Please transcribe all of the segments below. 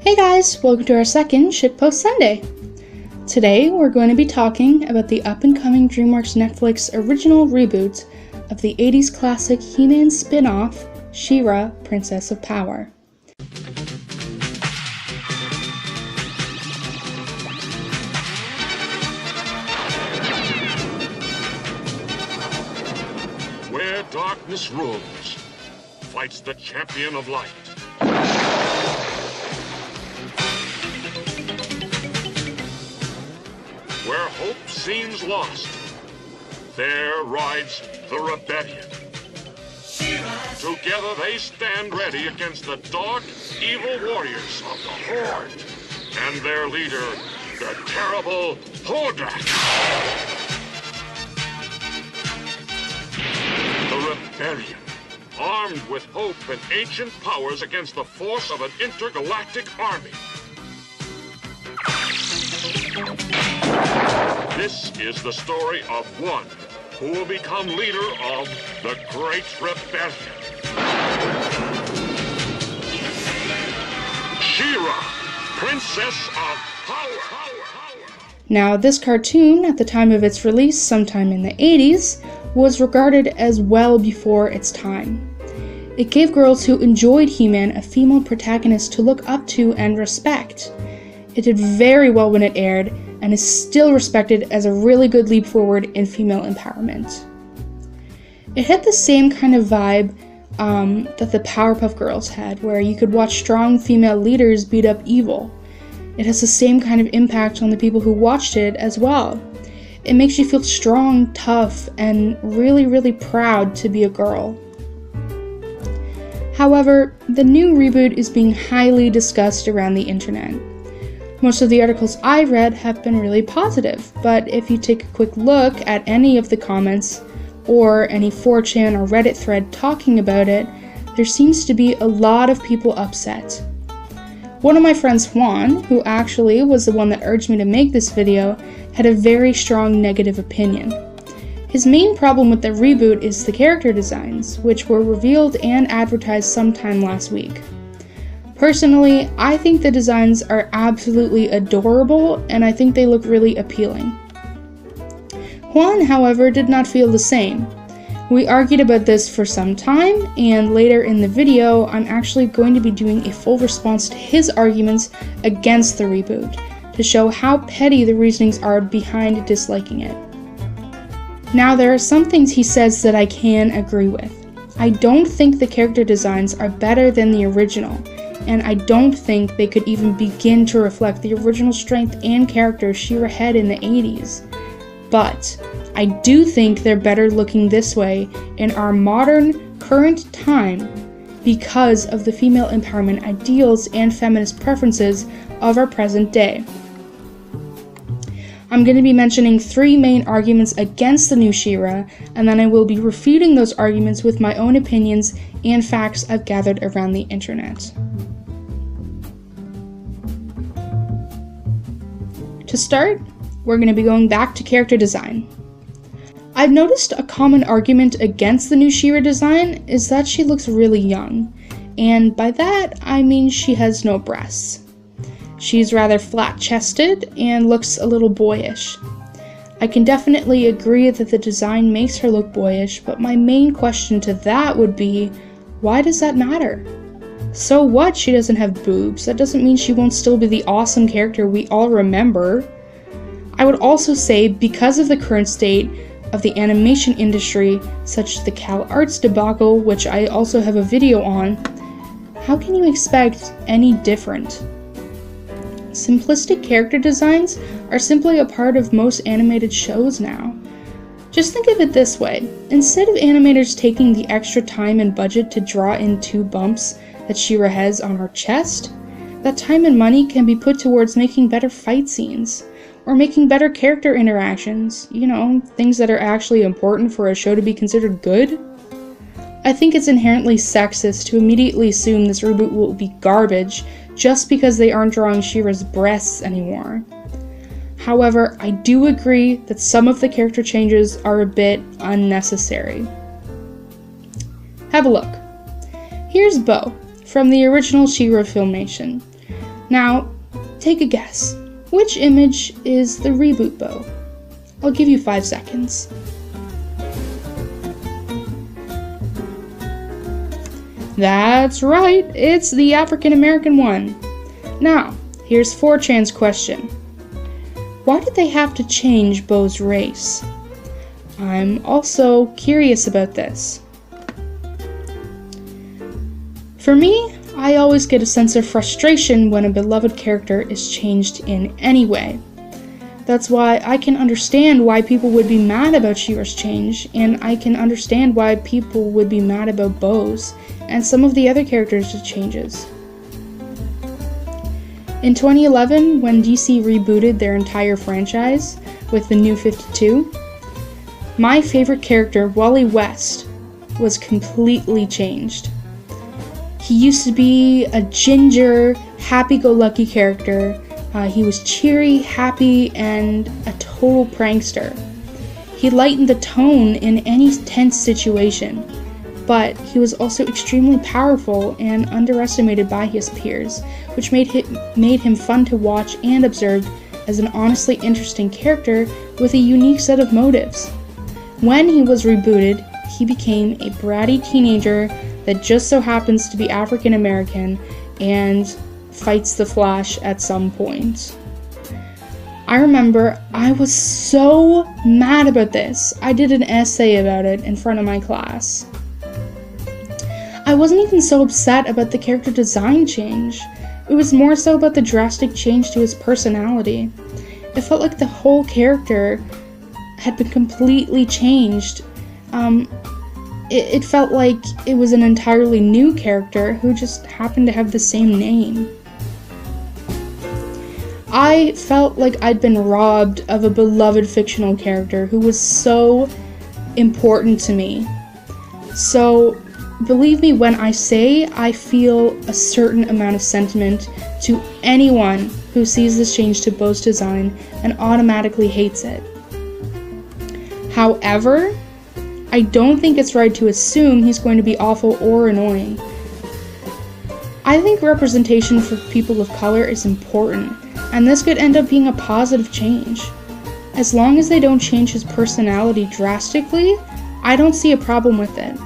Hey guys, welcome to our second Shitpost Sunday. Today we're going to be talking about the up-and-coming Dreamworks Netflix original reboot of the 80s classic He-Man spin-off, She-Ra, Princess of Power. Where darkness rules, fights the champion of light. Where hope seems lost, there rides the rebellion. Together they stand ready against the dark, evil warriors of the Horde and their leader, the terrible Hordak. The rebellion, armed with hope and ancient powers against the force of an intergalactic army. This is the story of one who will become leader of the Great Rebellion. She-Ra, Princess of Power. Now, this cartoon, at the time of its release sometime in the 80s, was regarded as well before its time. It gave girls who enjoyed He-Man a female protagonist to look up to and respect. It did very well when it aired, and is still respected as a really good leap forward in female empowerment. It had the same kind of vibe that the Powerpuff Girls had, where you could watch strong female leaders beat up evil. It has the same kind of impact on the people who watched it as well. It makes you feel strong, tough, and really, really proud to be a girl. However, the new reboot is being highly discussed around the internet. Most of the articles I read have been really positive, but if you take a quick look at any of the comments or any 4chan or Reddit thread talking about it, there seems to be a lot of people upset. One of my friends, Juan, who actually was the one that urged me to make this video, had a very strong negative opinion. His main problem with the reboot is the character designs, which were revealed and advertised sometime last week. Personally, I think the designs are absolutely adorable, and I think they look really appealing. Juan, however, did not feel the same. We argued about this for some time, and later in the video, I'm actually going to be doing a full response to his arguments against the reboot, to show how petty the reasonings are behind disliking it. Now, there are some things he says that I can agree with. I don't think the character designs are better than the original, and I don't think they could even begin to reflect the original strength and character She-Ra had in the 80s. But I do think they're better looking this way in our modern, current time because of the female empowerment ideals and feminist preferences of our present day. I'm going to be mentioning 3 main arguments against the new She-Ra, and then I will be refuting those arguments with my own opinions and facts I've gathered around the internet. To start, we're going to be going back to character design. I've noticed a common argument against the new She-Ra design is that she looks really young, and by that I mean she has no breasts. She's rather flat-chested and looks a little boyish. I can definitely agree that the design makes her look boyish, but my main question to that would be, why does that matter? So what she doesn't have boobs? That doesn't mean she won't still be the awesome character we all remember. I would also say, because of the current state of the animation industry, such as the Cal Arts debacle, which I also have a video on, how can you expect any different? Simplistic character designs are simply a part of most animated shows now. Just think of it this way. Instead of animators taking the extra time and budget to draw in 2 bumps that She-Ra has on her chest, that time and money can be put towards making better fight scenes, or making better character interactions, things that are actually important for a show to be considered good. I think it's inherently sexist to immediately assume this reboot will be garbage just because they aren't drawing She-Ra's breasts anymore. However, I do agree that some of the character changes are a bit unnecessary. Have a look. Here's Bo, from the original She-Ra Filmation. Now, take a guess. Which image is the Reboot bow? I'll give you 5 seconds. That's right, it's the African American one. Now, here's 4chan's question. Why did they have to change Bo's race? I'm also curious about this. For me, I always get a sense of frustration when a beloved character is changed in any way. That's why I can understand why people would be mad about She-Ra's change, and I can understand why people would be mad about Bo's and some of the other characters' changes. In 2011, when DC rebooted their entire franchise with the New 52, my favorite character, Wally West, was completely changed. He used to be a ginger, happy-go-lucky character. He was cheery, happy, and a total prankster. He lightened the tone in any tense situation, but he was also extremely powerful and underestimated by his peers, which made him fun to watch and observe as an honestly interesting character with a unique set of motives. When he was rebooted, he became a bratty teenager that just so happens to be African American and fights the Flash at some point. I remember I was so mad about this. I did an essay about it in front of my class. I wasn't even so upset about the character design change. It was more so about the drastic change to his personality. It felt like the whole character had been completely changed. It felt like it was an entirely new character who just happened to have the same name. I felt like I'd been robbed of a beloved fictional character who was so important to me. So, believe me when I say I feel a certain amount of sentiment to anyone who sees this change to Bo's design and automatically hates it. However, I don't think it's right to assume he's going to be awful or annoying. I think representation for people of color is important, and this could end up being a positive change. As long as they don't change his personality drastically, I don't see a problem with it.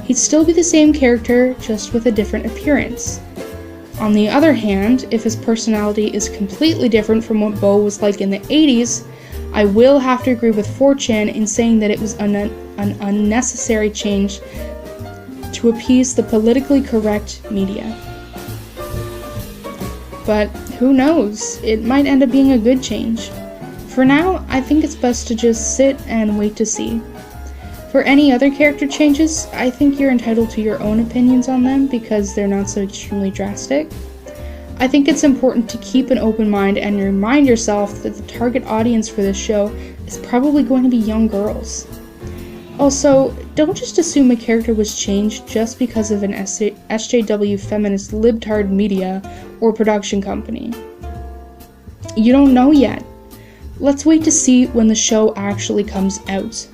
He'd still be the same character, just with a different appearance. On the other hand, if his personality is completely different from what Bo was like in the 80s, I will have to agree with 4chan in saying that it was an unnecessary change to appease the politically correct media. But who knows, it might end up being a good change. For now, I think it's best to just sit and wait to see. For any other character changes, I think you're entitled to your own opinions on them because they're not so extremely drastic. I think it's important to keep an open mind and remind yourself that the target audience for this show is probably going to be young girls. Also, don't just assume a character was changed just because of an SJW feminist libtard media or production company. You don't know yet. Let's wait to see when the show actually comes out.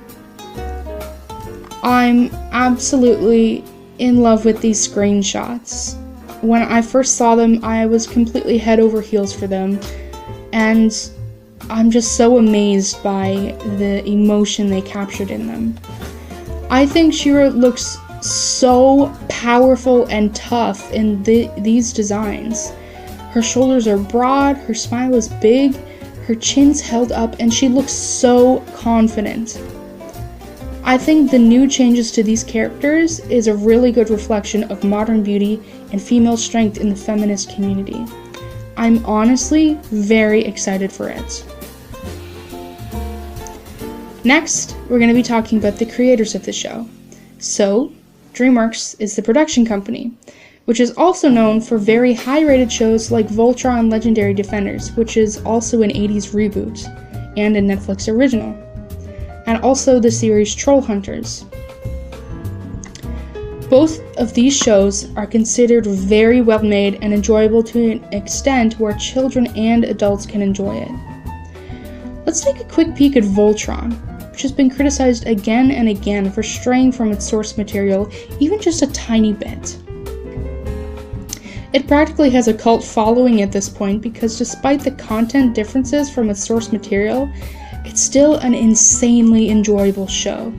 I'm absolutely in love with these screenshots. When I first saw them, I was completely head over heels for them, and I'm just so amazed by the emotion they captured in them. I think She-Ra looks so powerful and tough in these designs. Her shoulders are broad, her smile is big, her chin's held up, and she looks so confident. I think the new changes to these characters is a really good reflection of modern beauty and female strength in the feminist community. I'm honestly very excited for it. Next, we're going to be talking about the creators of the show. So, Dreamworks is the production company, which is also known for very high-rated shows like Voltron Legendary Defenders, which is also an 80s reboot, and a Netflix original, and also the series Troll Hunters. Both of these shows are considered very well made and enjoyable to an extent where children and adults can enjoy it. Let's take a quick peek at Voltron, which has been criticized again and again for straying from its source material even just a tiny bit. It practically has a cult following at this point because despite the content differences from its source material, it's still an insanely enjoyable show.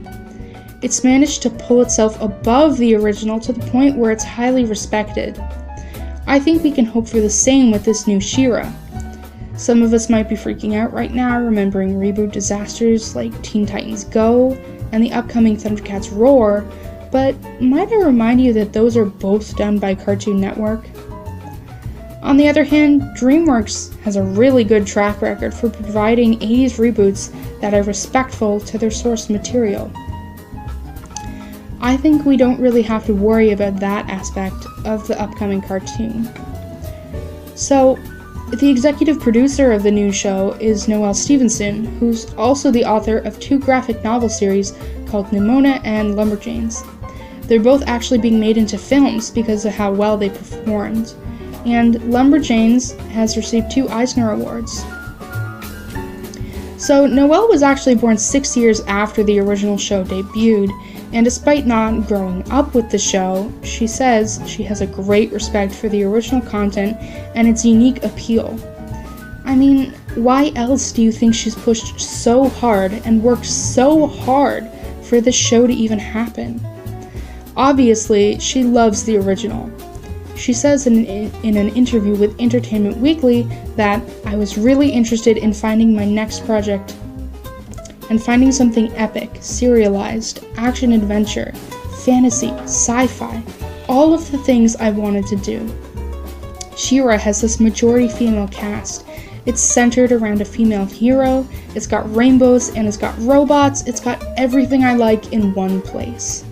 It's managed to pull itself above the original to the point where it's highly respected. I think we can hope for the same with this new She-Ra. Some of us might be freaking out right now remembering reboot disasters like Teen Titans Go and the upcoming Thundercats Roar, but might I remind you that those are both done by Cartoon Network? On the other hand, Dreamworks has a really good track record for providing 80s reboots that are respectful to their source material. I think we don't really have to worry about that aspect of the upcoming cartoon. So, the executive producer of the new show is Noelle Stevenson, who's also the author of 2 graphic novel series called Nimona and Lumberjanes. They're both actually being made into films because of how well they performed, and Lumberjanes has received 2 Eisner Awards. So Noelle was actually born 6 years after the original show debuted, and despite not growing up with the show, she says she has a great respect for the original content and its unique appeal. I mean, why else do you think she's pushed so hard and worked so hard for this show to even happen? Obviously, she loves the original. She says in an interview with Entertainment Weekly that I was really interested in finding my next project and finding something epic, serialized, action-adventure, fantasy, sci-fi, all of the things I wanted to do. She-Ra has this majority female cast. It's centered around a female hero, it's got rainbows, and it's got robots, it's got everything I like in one place.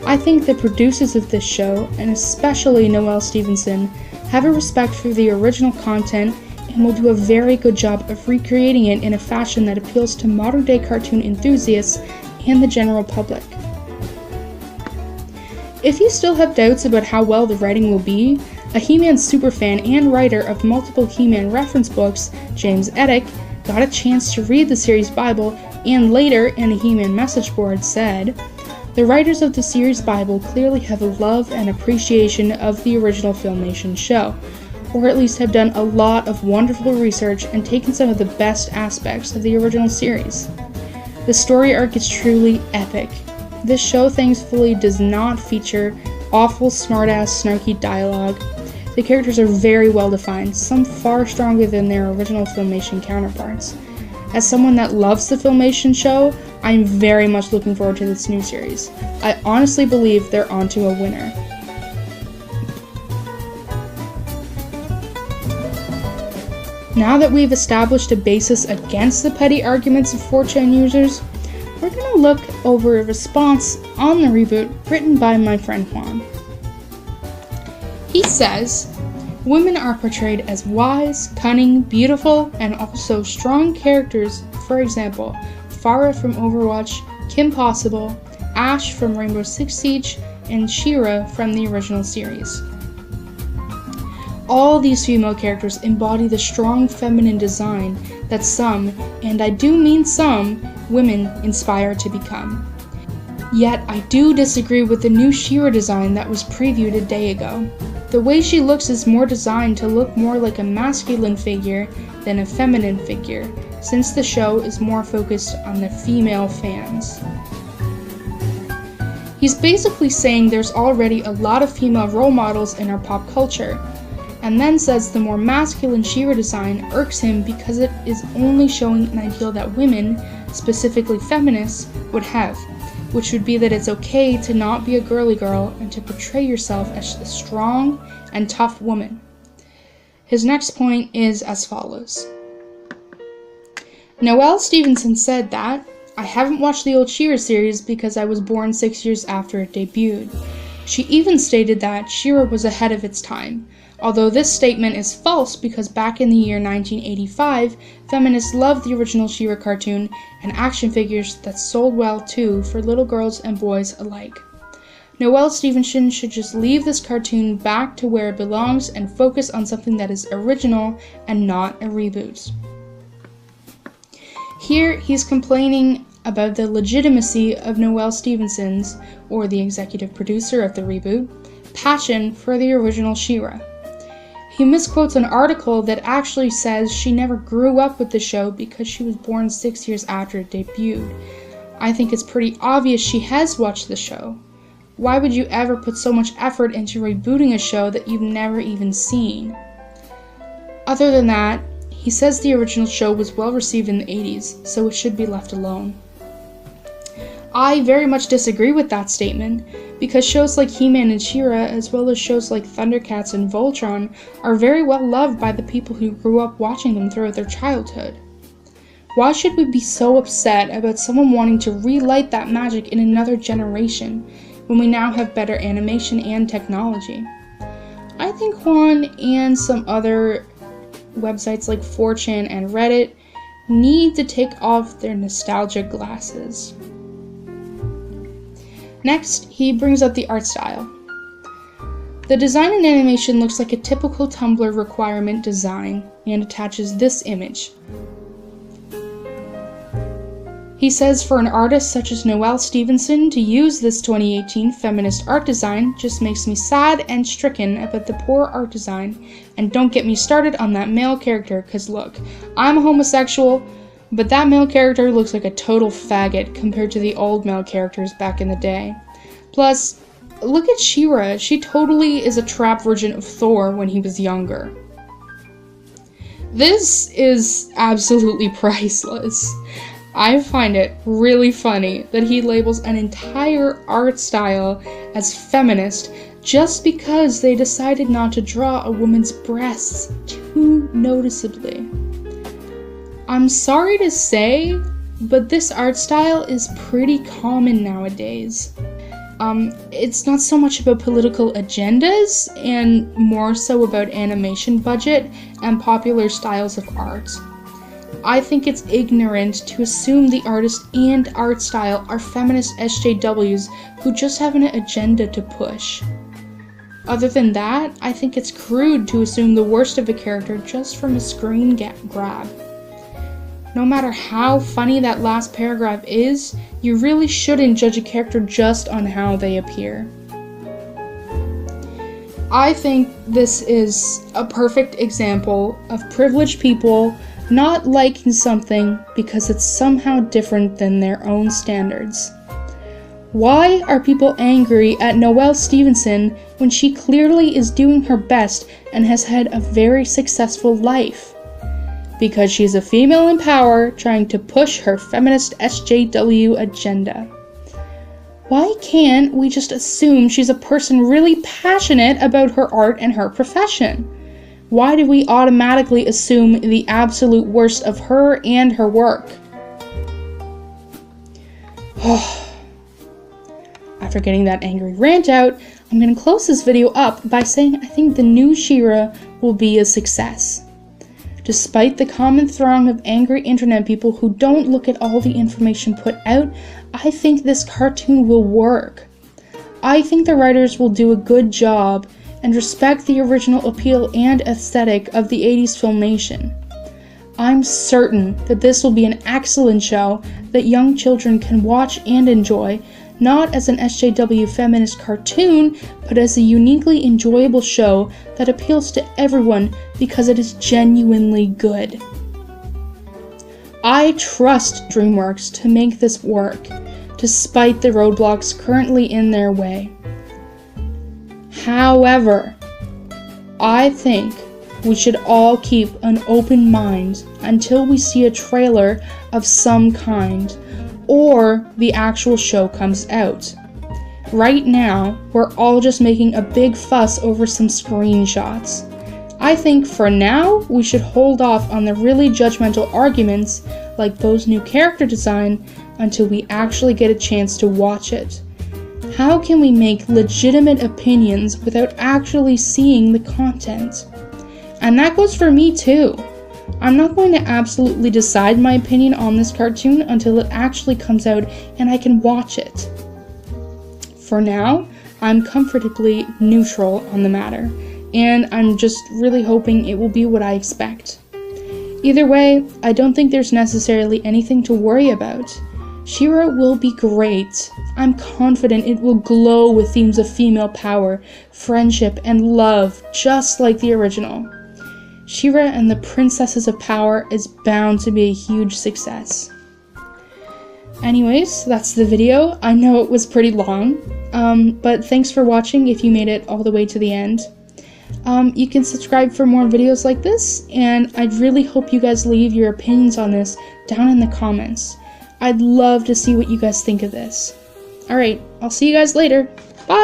I think the producers of this show, and especially Noelle Stevenson, have a respect for the original content and will do a very good job of recreating it in a fashion that appeals to modern-day cartoon enthusiasts and the general public. If you still have doubts about how well the writing will be, a He-Man superfan and writer of multiple He-Man reference books, James Eddick, got a chance to read the series Bible and later in a He-Man message board said, "The writers of the series Bible clearly have a love and appreciation of the original Filmation show, or at least have done a lot of wonderful research and taken some of the best aspects of the original series. The story arc is truly epic. This show thankfully does not feature awful smart-ass snarky dialogue. The characters are very well defined, some far stronger than their original Filmation counterparts. As someone that loves the Filmation show, I'm very much looking forward to this new series. I honestly believe they're onto a winner." Now that we've established a basis against the petty arguments of 4chan users, we're going to look over a response on the reboot written by my friend Juan. He says, "Women are portrayed as wise, cunning, beautiful, and also strong characters. For example, Farah from Overwatch, Kim Possible, Ash from Rainbow Six Siege, and She-Ra from the original series. All these female characters embody the strong feminine design that some, and I do mean some, women inspire to become. Yet I do disagree with the new She-Ra design that was previewed a day ago. The way she looks is more designed to look more like a masculine figure than a feminine figure, since the show is more focused on the female fans." He's basically saying there's already a lot of female role models in our pop culture, and then says the more masculine She-Ra design irks him because it is only showing an ideal that women, specifically feminists, would have, which would be that it's okay to not be a girly girl and to portray yourself as a strong and tough woman. His next point is as follows. Noelle Stevenson said that, "I haven't watched the old She-Ra series because I was born 6 years after it debuted." She even stated that She-Ra was ahead of its time, although this statement is false because back in the year 1985, feminists loved the original She-Ra cartoon and action figures that sold well too for little girls and boys alike. Noelle Stevenson should just leave this cartoon back to where it belongs and focus on something that is original and not a reboot. Here, he's complaining about the legitimacy of Noelle Stevenson's, or the executive producer of the reboot, passion for the original She-Ra. He misquotes an article that actually says she never grew up with the show because she was born 6 years after it debuted. I think it's pretty obvious she has watched the show. Why would you ever put so much effort into rebooting a show that you've never even seen? Other than that, he says the original show was well received in the 80s, so it should be left alone. I very much disagree with that statement, because shows like He-Man and She-Ra, as well as shows like Thundercats and Voltron, are very well loved by the people who grew up watching them throughout their childhood. Why should we be so upset about someone wanting to relight that magic in another generation, when we now have better animation and technology? I think Juan and some other websites like 4chan and Reddit need to take off their nostalgia glasses. Next, he brings up the art style. The design and animation looks like a typical Tumblr requirement design and attaches this image. He says for an artist such as Noelle Stevenson to use this 2018 feminist art design just makes me sad and stricken about the poor art design, and don't get me started on that male character, cause look, I'm a homosexual, but that male character looks like a total faggot compared to the old male characters back in the day. Plus, look at She-Ra, she totally is a trap version of Thor when he was younger. This is absolutely priceless. I find it really funny that he labels an entire art style as feminist just because they decided not to draw a woman's breasts too noticeably. I'm sorry to say, but this art style is pretty common nowadays. It's not so much about political agendas, and more so about animation budget and popular styles of art. I think it's ignorant to assume the artist and art style are feminist SJWs who just have an agenda to push. Other than that, I think it's crude to assume the worst of a character just from a screen grab. No matter how funny that last paragraph is, you really shouldn't judge a character just on how they appear. I think this is a perfect example of privileged people not liking something because it's somehow different than their own standards. Why are people angry at Noelle Stevenson when she clearly is doing her best and has had a very successful life? Because she's a female in power trying to push her feminist SJW agenda. Why can't we just assume she's a person really passionate about her art and her profession? Why do we automatically assume the absolute worst of her and her work? After getting that angry rant out, I'm going to close this video up by saying I think the new She-Ra will be a success. Despite the common throng of angry internet people who don't look at all the information put out, I think this cartoon will work. I think the writers will do a good job and respect the original appeal and aesthetic of the 80s Filmation. I'm certain that this will be an excellent show that young children can watch and enjoy, not as an SJW feminist cartoon, but as a uniquely enjoyable show that appeals to everyone because it is genuinely good. I trust Dreamworks to make this work, despite the roadblocks currently in their way. However, I think we should all keep an open mind until we see a trailer of some kind, or the actual show comes out. Right now, we're all just making a big fuss over some screenshots. I think for now, we should hold off on the really judgmental arguments, like Bo's new character design, until we actually get a chance to watch it. How can we make legitimate opinions without actually seeing the content? And that goes for me too. I'm not going to absolutely decide my opinion on this cartoon until it actually comes out and I can watch it. For now, I'm comfortably neutral on the matter, and I'm just really hoping it will be what I expect. Either way, I don't think there's necessarily anything to worry about. She-Ra will be great. I'm confident it will glow with themes of female power, friendship, and love, just like the original. She-Ra and the Princesses of Power is bound to be a huge success. Anyways, that's the video. I know it was pretty long, but thanks for watching if you made it all the way to the end. You can subscribe for more videos like this, and I'd really hope you guys leave your opinions on this down in the comments. I'd love to see what you guys think of this. Alright, I'll see you guys later. Bye!